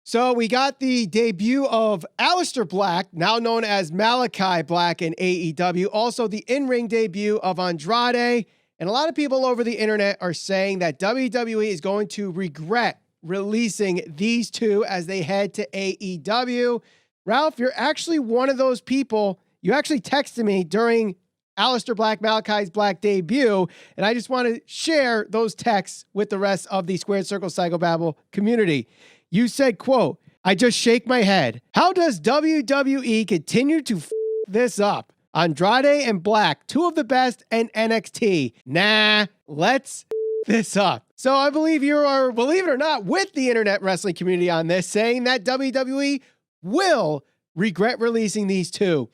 So we got the debut of Aleister Black, now known as Malakai Black in AEW. Also the in-ring debut of Andrade. And a lot of people over the internet are saying that WWE is going to regret releasing these two as they head to AEW. Ralph, you're actually one of those people. You actually texted me during Aleister Black, Malakai Black debut, and I just want to share those texts with the rest of the Squared Circle Psychobabble community. You said, quote, "I just shake my head. How does WWE continue to this up? Andrade and Black, two of the best in NXT. Nah, let's this up." So I believe you are, believe it or not, with the internet wrestling community on this, saying that WWE will regret releasing these two.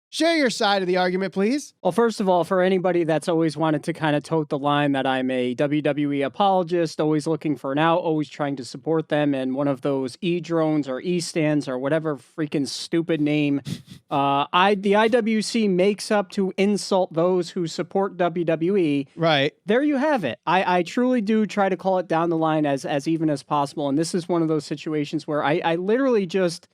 Share your side of the argument, please. Well, first of all, for anybody that's always wanted to kind of tote the line that I'm a WWE apologist, always looking for an out, always trying to support them, and one of those E-drones or E-stands or whatever freaking stupid name the IWC makes up to insult those who support WWE. Right. There you have it. I truly do try to call it down the line as even as possible, and this is one of those situations where I literally just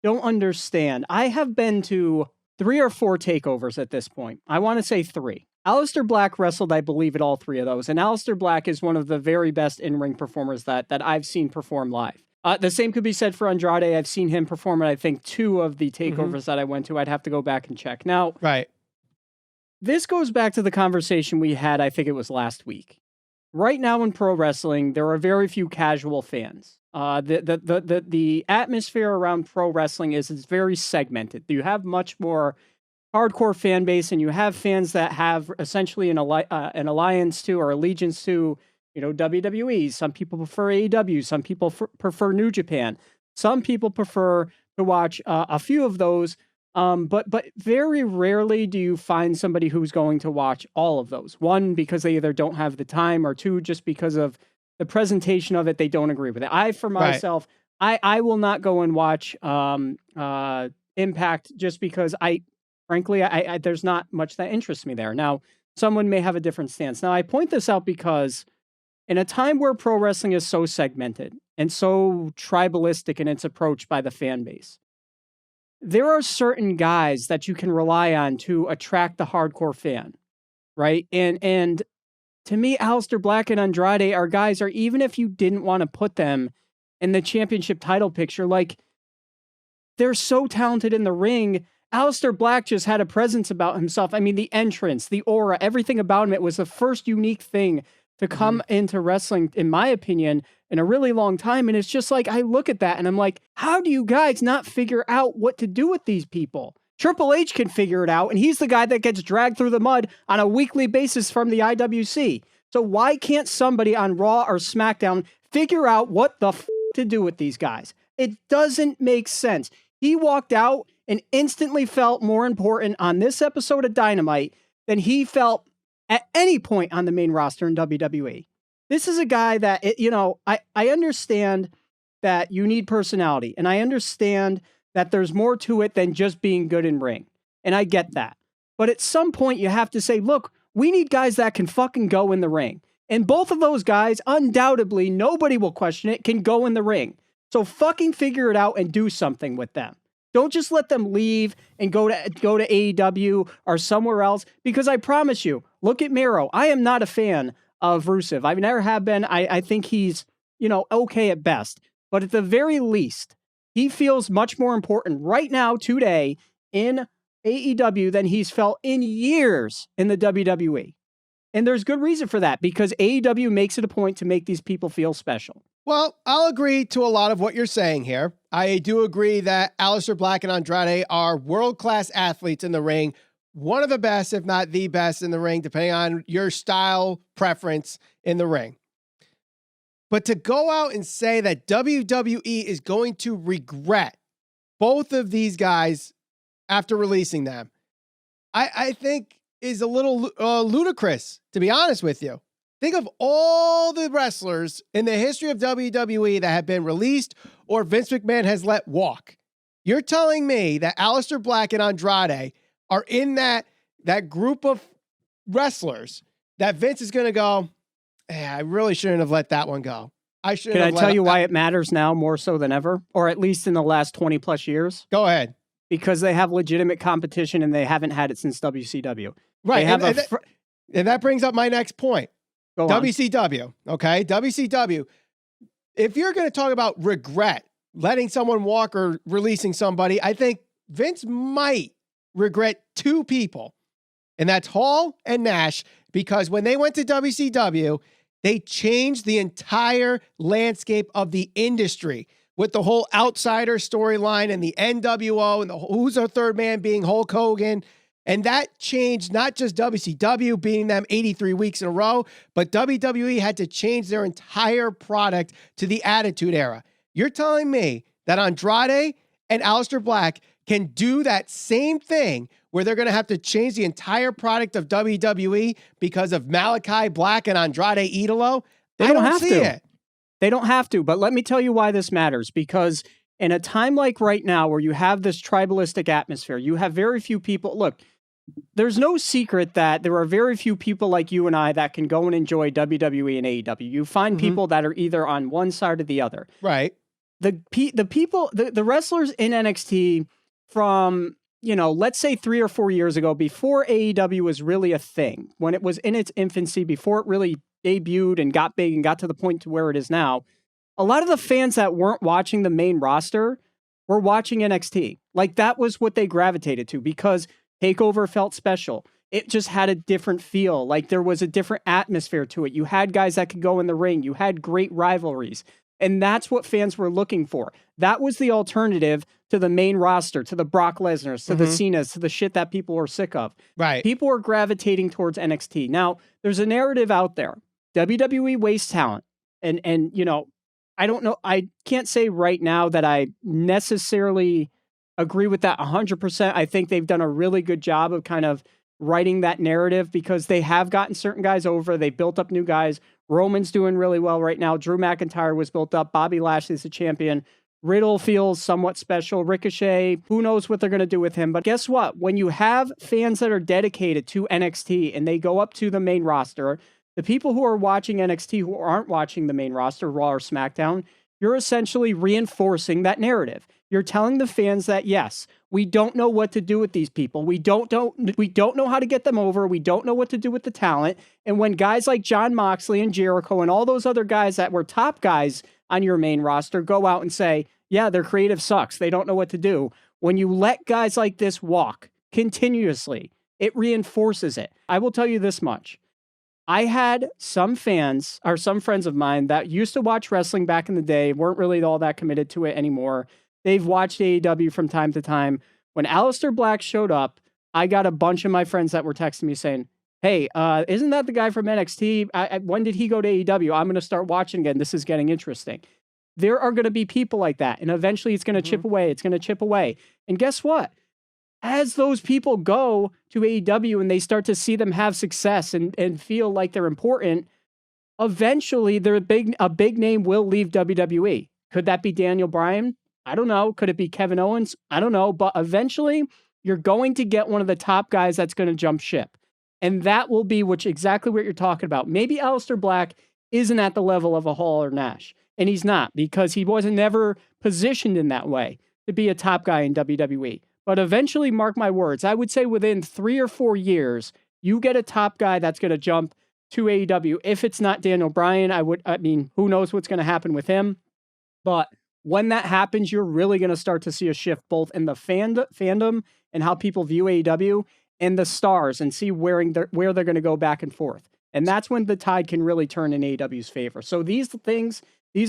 don't understand. I have been to 3 or 4 takeovers at this point. I want to say 3. Aleister Black wrestled, I believe, at all 3 of those. And Aleister Black is one of the very best in-ring performers that I've seen perform live. The same could be said for Andrade. I've seen him perform at, I think, 2 of the takeovers that I went to. I'd have to go back and check. Now, right. This goes back to the conversation we had, I think it was last week. Right now in pro wrestling, there are very few casual fans. The atmosphere around pro wrestling is very segmented. You have much more hardcore fan base, and you have fans that have essentially an alliance to or allegiance to, WWE. Some people prefer AEW. Some people prefer New Japan. Some people prefer to watch a few of those. But very rarely do you find somebody who's going to watch all of those. 1, because they either don't have the time, or 2, just because of the presentation of it, they don't agree with it. I, for myself, right. I will not go and watch Impact just because frankly, there's not much that interests me there. Now, someone may have a different stance. Now, I point this out because in a time where pro wrestling is so segmented and so tribalistic in its approach by the fan base, there are certain guys that you can rely on to attract the hardcore fan, right? And to me, Aleister Black and Andrade are guys, or even if you didn't want to put them in the championship title picture, like, they're so talented in the ring. Aleister Black just had a presence about himself. I mean, the entrance, the aura, everything about him, it was the first unique thing to come into wrestling, in my opinion, in a really long time. And it's just like, I look at that and I'm like, how do you guys not figure out what to do with these people? Triple H can figure it out, and he's the guy that gets dragged through the mud on a weekly basis from the IWC. So why can't somebody on Raw or SmackDown figure out what the to do with these guys? It doesn't make sense. He walked out and instantly felt more important on this episode of Dynamite than he felt at any point on the main roster in WWE. This is a guy that, I understand that you need personality, and I understand that there's more to it than just being good in ring. And I get that. But at some point you have to say, look, we need guys that can fucking go in the ring. And both of those guys, undoubtedly, nobody will question it, can go in the ring. So fucking figure it out and do something with them. Don't just let them leave and go to AEW or somewhere else, because I promise you, look at Miro. I am not a fan of Rusev. I never have been. I think he's, okay at best. But at the very least, he feels much more important right now, today, in AEW than he's felt in years in the WWE. And there's good reason for that, because AEW makes it a point to make these people feel special. Well, I'll agree to a lot of what you're saying here. I do agree that Aleister Black and Andrade are world-class athletes in the ring. One of the best, if not the best in the ring, depending on your style preference in the ring. But to go out and say that WWE is going to regret both of these guys after releasing them, I think is a little ludicrous, to be honest with you. Think of all the wrestlers in the history of WWE that have been released or Vince McMahon has let walk. You're telling me that Aleister Black and Andrade are in that group of wrestlers that Vince is going to go, I really shouldn't have let that one go. I should. Can I tell you why it matters now more so than ever, or at least in the last 20 plus years? Go ahead. Because they have legitimate competition and they haven't had it since WCW. Right. And that brings up my next point. Go WCW. On. Okay. WCW. If you're going to talk about regret, letting someone walk or releasing somebody, I think Vince might regret two people, and that's Hall and Nash, because when they went to WCW, they changed the entire landscape of the industry with the whole outsider storyline and the NWO and the who's our third man being Hulk Hogan. And that changed not just WCW beating them 83 weeks in a row, but WWE had to change their entire product to the Attitude Era. You're telling me that Andrade and Aleister Black can do that same thing where they're going to have to change the entire product of WWE because of Malakai Black and Andrade Idolo? They don't have to. They don't have to, but let me tell you why this matters. Because in a time like right now where you have this tribalistic atmosphere, you have very few people. Look, there's no secret that there are very few people like you and I that can go and enjoy WWE and AEW. You find people that are either on one side or the other. Right. The wrestlers in NXT from, let's say 3 or 4 years ago, before AEW was really a thing, when it was in its infancy, before it really debuted and got big and got to the point to where it is now, a lot of the fans that weren't watching the main roster were watching NXT. Like, that was what they gravitated to because TakeOver felt special. It just had a different feel. Like, there was a different atmosphere to it. You had guys that could go in the ring. You had great rivalries. And that's what fans were looking for. That was the alternative to the main roster, to the Brock Lesnar's, to the Cena's, to the shit that people were sick of. Right. People are gravitating towards NXT. Now, there's a narrative out there. WWE wastes talent. And I don't know. I can't say right now that I necessarily agree with that 100%. I think they've done a really good job of kind of writing that narrative because they have gotten certain guys over. They built up new guys. Roman's doing really well right now. Drew McIntyre was built up. Bobby Lashley's the champion. Riddle feels somewhat special. Ricochet, who knows what they're going to do with him. But guess what? When you have fans that are dedicated to NXT and they go up to the main roster, the people who are watching NXT who aren't watching the main roster, Raw or SmackDown, you're essentially reinforcing that narrative. You're telling the fans that, yes, we don't know what to do with these people. We don't know how to get them over. We don't know what to do with the talent. And when guys like Jon Moxley and Jericho and all those other guys that were top guys on your main roster go out and say, yeah, their creative sucks. They don't know what to do. When you let guys like this walk continuously, it reinforces it. I will tell you this much. I had some fans or some friends of mine that used to watch wrestling back in the day, weren't really all that committed to it anymore. They've watched AEW from time to time. When Aleister Black showed up, I got a bunch of my friends that were texting me saying, hey, isn't that the guy from NXT? When did he go to AEW? I'm going to start watching again. This is getting interesting. There are going to be people like that. And eventually it's going to chip away. It's going to chip away. And guess what? As those people go to AEW and they start to see them have success and feel like they're important, eventually a big name will leave WWE. Could that be Daniel Bryan? I don't know. Could it be Kevin Owens? I don't know. But eventually you're going to get one of the top guys that's going to jump ship. And that will be exactly what you're talking about. Maybe Aleister Black isn't at the level of a Hall or Nash. And he's not because he wasn't never positioned in that way to be a top guy in WWE. But eventually, mark my words, I would say within 3 or 4 years, you get a top guy that's going to jump to AEW. If it's not Daniel Bryan, who knows what's going to happen with him. But when that happens, you're really going to start to see a shift both in the fandom and how people view AEW and the stars and see where they're going to go back and forth. And that's when the tide can really turn in AEW's favor. So these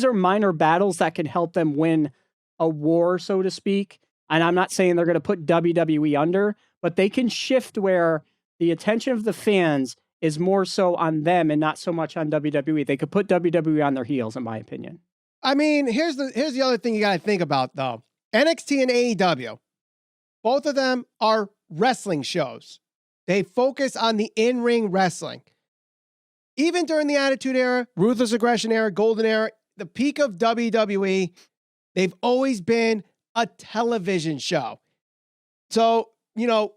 are minor battles that can help them win a war, so to speak. And I'm not saying they're going to put WWE under, but they can shift where the attention of the fans is more so on them and not so much on WWE. They could put WWE on their heels, in my opinion. I mean, here's the other thing you got to think about, though. NXT and AEW, both of them are wrestling shows. They focus on the in-ring wrestling. Even during the Attitude Era, Ruthless Aggression Era, Golden Era, the peak of WWE, they've always been a television show. So,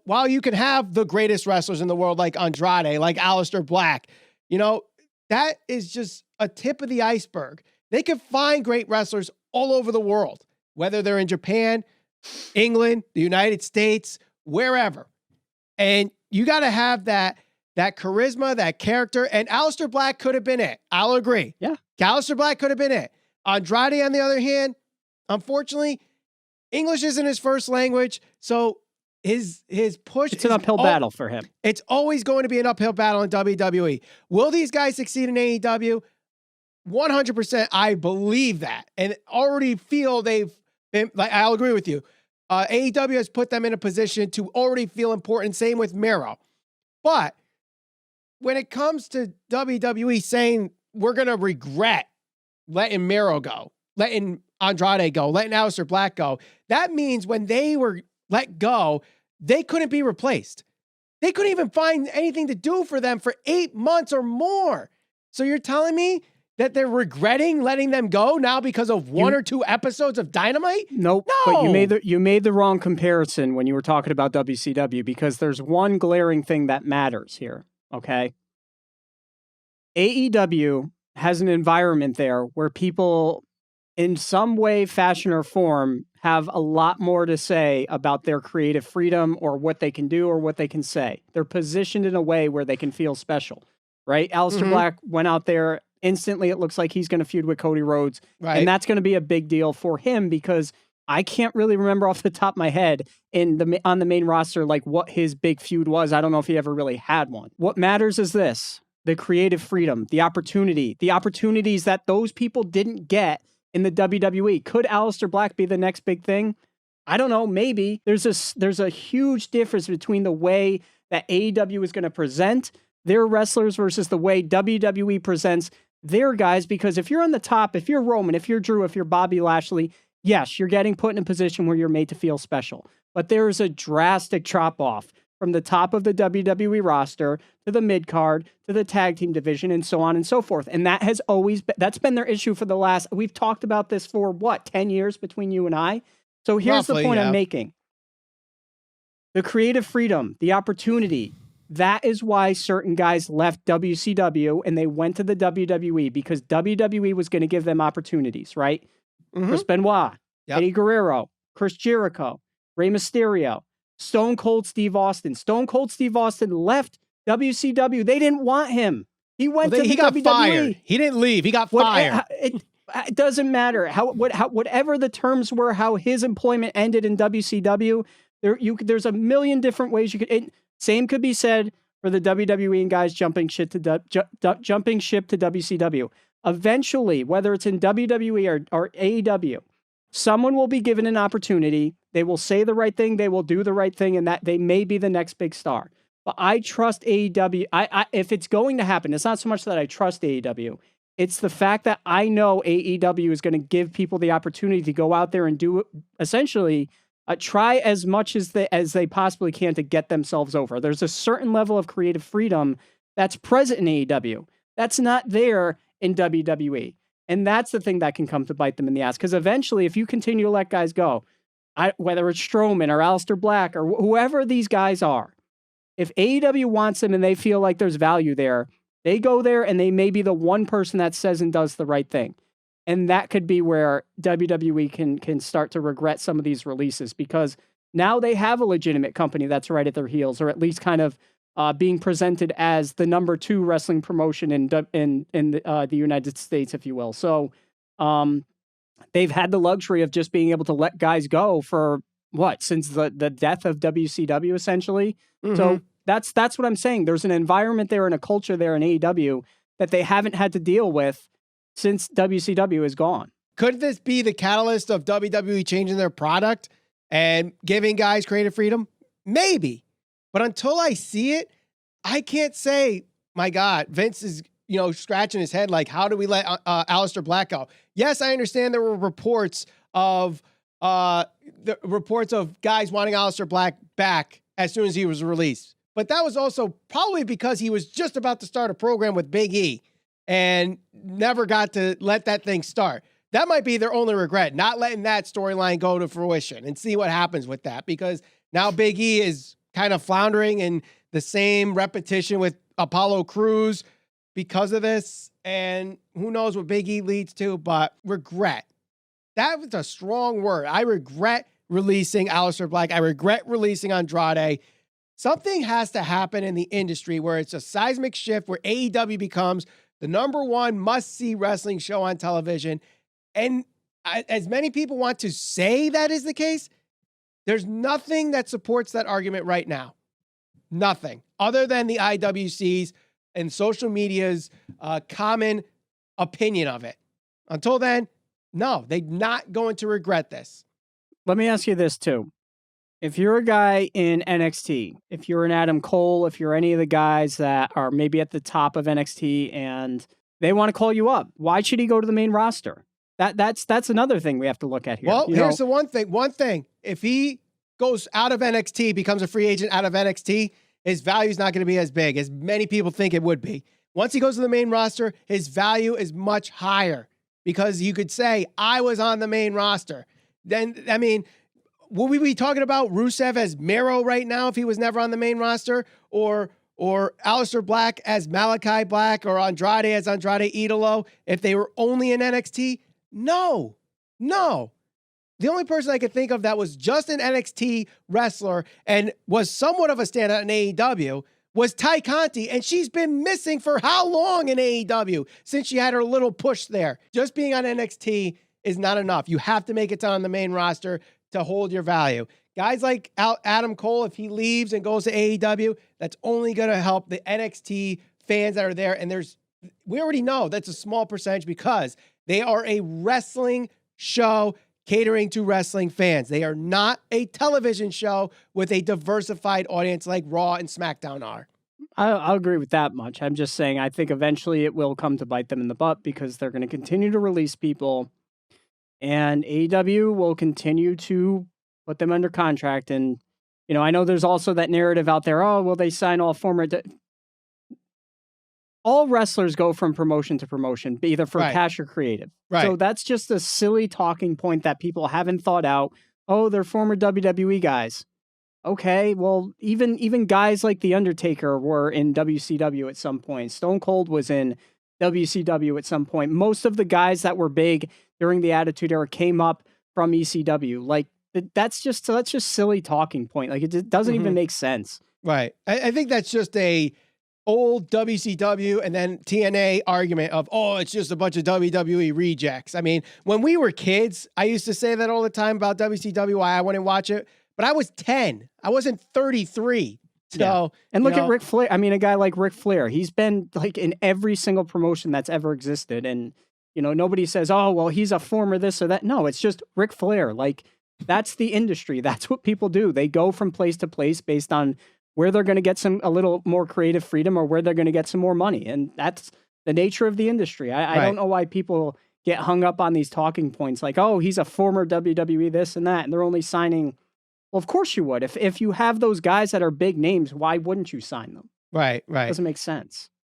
while you can have the greatest wrestlers in the world like Andrade, like Aleister Black, that is just a tip of the iceberg. They could find great wrestlers all over the world, whether they're in Japan, England, the United States, wherever. And you got to have that charisma, that character. And Aleister Black could have been it. I'll agree. Yeah. Aleister Black could have been it. Andrade, on the other hand, unfortunately, English isn't his first language. So his push. It's an uphill battle for him. It's always going to be an uphill battle in WWE. Will these guys succeed in AEW? 100%. I believe that. And already feel they've been, like, I'll agree with you. AEW has put them in a position to already feel important. Same with Miro. But when it comes to WWE saying we're going to regret letting Miro go, letting Andrade go, letting Aleister Black go, that means when they were let go, they couldn't be replaced. They couldn't even find anything to do for them for 8 months or more. So you're telling me that they're regretting letting them go now because of one or two episodes of Dynamite? Nope. No. But you made the wrong comparison when you were talking about WCW, because there's one glaring thing that matters here, okay? AEW has an environment there where people, in some way, fashion, or form, have a lot more to say about their creative freedom or what they can do or what they can say. They're positioned in a way where they can feel special, right? Aleister Black went out there. Instantly, it looks like he's going to feud with Cody Rhodes. Right. And that's going to be a big deal for him, because I can't really remember off the top of my head on the main roster, like, what his big feud was. I don't know if he ever really had one. What matters is this: the creative freedom, the opportunities that those people didn't get in the WWE. Could Aleister Black be the next big thing? I don't know. Maybe. There's a huge difference between the way that AEW is going to present their wrestlers versus the way WWE presents their guys, because if you're on the top, if you're Roman, if you're Drew, if you're Bobby Lashley, yes, you're getting put in a position where you're made to feel special. But there's a drastic drop off from the top of the WWE roster to the mid card to the tag team division and so on and so forth. And that has always been, that's been their issue for the last, we've talked about this for 10 years between you and I. So here's the point I'm making. The creative freedom, the opportunity, that is why certain guys left WCW and they went to the WWE, because WWE was going to give them opportunities, right? Chris Benoit, Eddie Guerrero, Chris Jericho, Rey Mysterio, Stone Cold Steve Austin. Stone Cold Steve Austin left WCW. They didn't want him. He went to the WWE. Got fired. He didn't leave. He got fired. It doesn't matter whatever the terms were, how his employment ended in WCW. There's a million different ways you could. Same could be said for the WWE and guys jumping ship to WCW. Eventually, whether it's in WWE or AEW, someone will be given an opportunity. They will say the right thing. They will do the right thing, and that they may be the next big star. But I trust AEW. If it's going to happen, it's not so much that I trust AEW. It's the fact that I know AEW is going to give people the opportunity to go out there and do essentially try as much as they possibly can to get themselves over. There's a certain level of creative freedom that's present in AEW. That's not there in WWE. And that's the thing that can come to bite them in the ass. Because eventually, if you continue to let guys go, whether it's Strowman or Aleister Black or whoever these guys are, if AEW wants them and they feel like there's value there, they go there and they may be the one person that says and does the right thing. And that could be where WWE can start to regret some of these releases, because now they have a legitimate company that's right at their heels, or at least kind of being presented as the number 2 wrestling promotion in the United States, if you will. So they've had the luxury of just being able to let guys go for since the death of WCW, essentially. So that's what I'm saying. There's an environment there and a culture there in AEW that they haven't had to deal with since WCW is gone. Could this be the catalyst of WWE changing their product and giving guys creative freedom? Maybe. But until I see it, I can't say, my God, Vince is, scratching his head like, how do we let Aleister Black go? Yes, I understand there were reports of guys wanting Aleister Black back as soon as he was released. But that was also probably because he was just about to start a program with Big E and never got to let that thing start. That might be their only regret, not letting that storyline go to fruition, and see what happens with that, because now Big E is kind of floundering in the same repetition with Apollo Crews because of this. And who knows what Big E leads to, but regret. That was a strong word. I regret releasing Aleister Black. I regret releasing Andrade. Something has to happen in the industry where it's a seismic shift where AEW becomes the #1 must-see wrestling show on television. And as many people want to say that is the case, there's nothing that supports that argument right now. Nothing other than the IWC's and social media's common opinion of it. Until then, no, they're not going to regret this. Let me ask you this too. If you're a guy in NXT, if you're an Adam Cole, if you're any of the guys that are maybe at the top of NXT and they want to call you up, why should he go to the main roster? That's another thing we have to look at here. Well, here's the one thing. If he goes out of NXT, becomes a free agent out of NXT, his value is not going to be as big as many people think it would be. Once he goes to the main roster, his value is much higher because you could say, I was on the main roster. Then, I mean, would we be talking about Rusev as Miro right now if he was never on the main roster? Or Aleister Black as Malakai Black, or Andrade as Andrade Idolo if they were only in NXT? No. The only person I could think of that was just an NXT wrestler and was somewhat of a standout in AEW was Ty Conti, and she's been missing for how long in AEW since she had her little push there. Just being on NXT is not enough. You have to make it on the main roster to hold your value. Guys like Adam Cole, if he leaves and goes to AEW, that's only going to help the NXT fans that are there. And we already know that's a small percentage because they are a wrestling show catering to wrestling fans. They are not a television show with a diversified audience like Raw and SmackDown are. I'll agree with that much. I'm just saying I think eventually it will come to bite them in the butt because they're going to continue to release people and AEW will continue to put them under contract. And, you know, I know there's also that narrative out there, oh, well, they sign all former... All wrestlers go from promotion to promotion, either for cash or creative. Right. So that's just a silly talking point that people haven't thought out. Oh, they're former WWE guys. Okay, well, even guys like The Undertaker were in WCW at some point. Stone Cold was in WCW at some point. Most of the guys that were big during the Attitude Era came up from ECW. Like, that's just silly talking point. Like, it doesn't even make sense. Right. I think that's just a old WCW and then TNA argument of, oh, it's just a bunch of WWE rejects. I mean, when we were kids, I used to say that all the time about WCW, why I wouldn't watch it. But I was 10. I wasn't 33. So, yeah. And look at Ric Flair. I mean, a guy like Ric Flair, he's been like in every single promotion that's ever existed. And, you know, nobody says, oh, well, he's a former this or that. No, it's just Ric Flair. Like, that's the industry. That's what people do. They go from place to place based on where they're going to get a little more creative freedom or where they're going to get some more money. And that's the nature of the industry. I don't know why people get hung up on these talking points like, oh, he's a former WWE this and that, and they're only signing. Well, of course you would. If you have those guys that are big names, why wouldn't you sign them? Right. Doesn't make sense.